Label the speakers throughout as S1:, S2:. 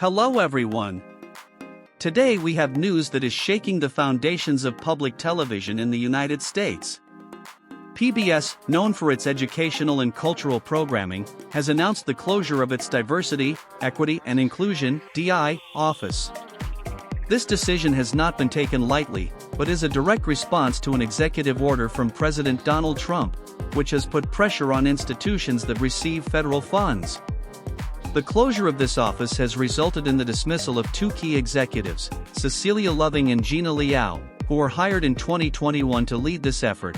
S1: Hello everyone. Today we have news that is shaking the foundations of public television in the United States. PBS, known for its educational and cultural programming, has announced the closure of its Diversity, Equity and Inclusion (DI) office. This decision has not been taken lightly, but is a direct response to an executive order from President Donald Trump, which has put pressure on institutions that receive federal funds. The closure of this office has resulted in the dismissal of two key executives, Cecilia Loving and Gina Liao, who were hired in 2021 to lead this effort.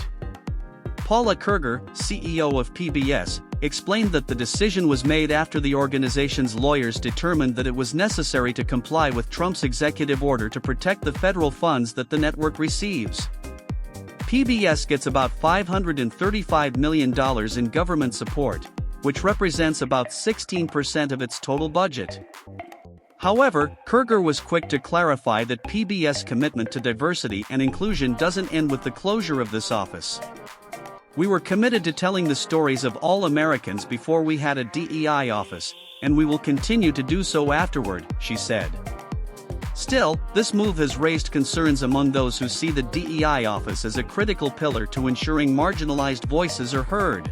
S1: Paula Kerger, CEO of PBS, explained that the decision was made after the organization's lawyers determined that it was necessary to comply with Trump's executive order to protect the federal funds that the network receives. PBS gets about $535 million in government support, which represents about 16% of its total budget. However, Kerger was quick to clarify that PBS' commitment to diversity and inclusion doesn't end with the closure of this office. "We were committed to telling the stories of all Americans before we had a DEI office, and we will continue to do so afterward," she said. Still, this move has raised concerns among those who see the DEI office as a critical pillar to ensuring marginalized voices are heard.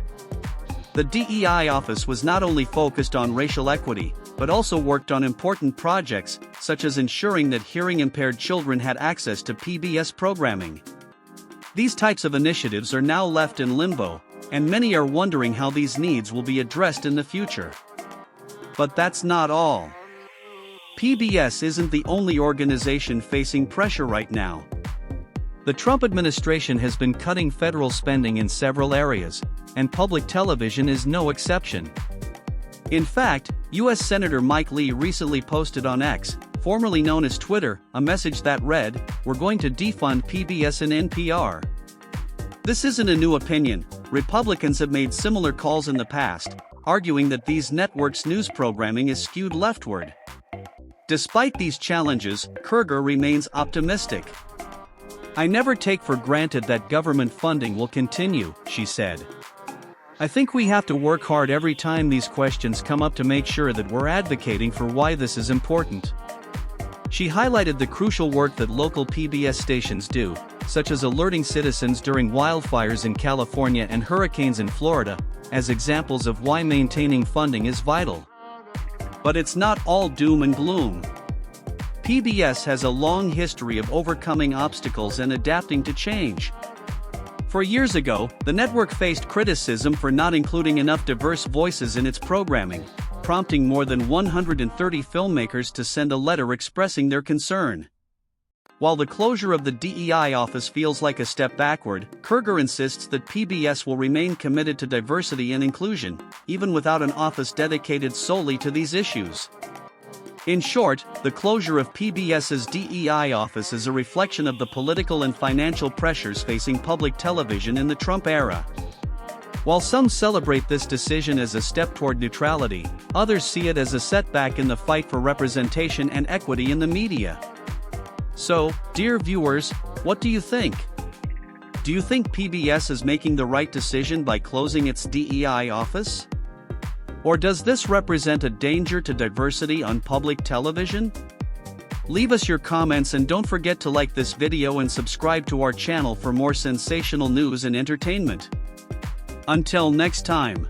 S1: The DEI office was not only focused on racial equity, but also worked on important projects, such as ensuring that hearing-impaired children had access to PBS programming. These types of initiatives are now left in limbo, and many are wondering how these needs will be addressed in the future. But that's not all. PBS isn't the only organization facing pressure right now. The Trump administration has been cutting federal spending in several areas, and public television is no exception. In fact, U.S. Senator Mike Lee recently posted on X, formerly known as Twitter, a message that read, "We're going to defund PBS and NPR." This isn't a new opinion. Republicans have made similar calls in the past, arguing that these networks' news programming is skewed leftward. Despite these challenges, Kerger remains optimistic. "I never take for granted that government funding will continue," she said. "I think we have to work hard every time these questions come up to make sure that we're advocating for why this is important." She highlighted the crucial work that local PBS stations do, such as alerting citizens during wildfires in California and hurricanes in Florida, as examples of why maintaining funding is vital. But it's not all doom and gloom. PBS has a long history of overcoming obstacles and adapting to change. 4 years ago, the network faced criticism for not including enough diverse voices in its programming, prompting more than 130 filmmakers to send a letter expressing their concern. While the closure of the DEI office feels like a step backward, Kerger insists that PBS will remain committed to diversity and inclusion, even without an office dedicated solely to these issues. In short, the closure of PBS's DEI office is a reflection of the political and financial pressures facing public television in the Trump era. While some celebrate this decision as a step toward neutrality, others see it as a setback in the fight for representation and equity in the media. So, dear viewers, what do you think? Do you think PBS is making the right decision by closing its DEI office? Or does this represent a danger to diversity on public television? Leave us your comments and don't forget to like this video and subscribe to our channel for more sensational news and entertainment. Until next time.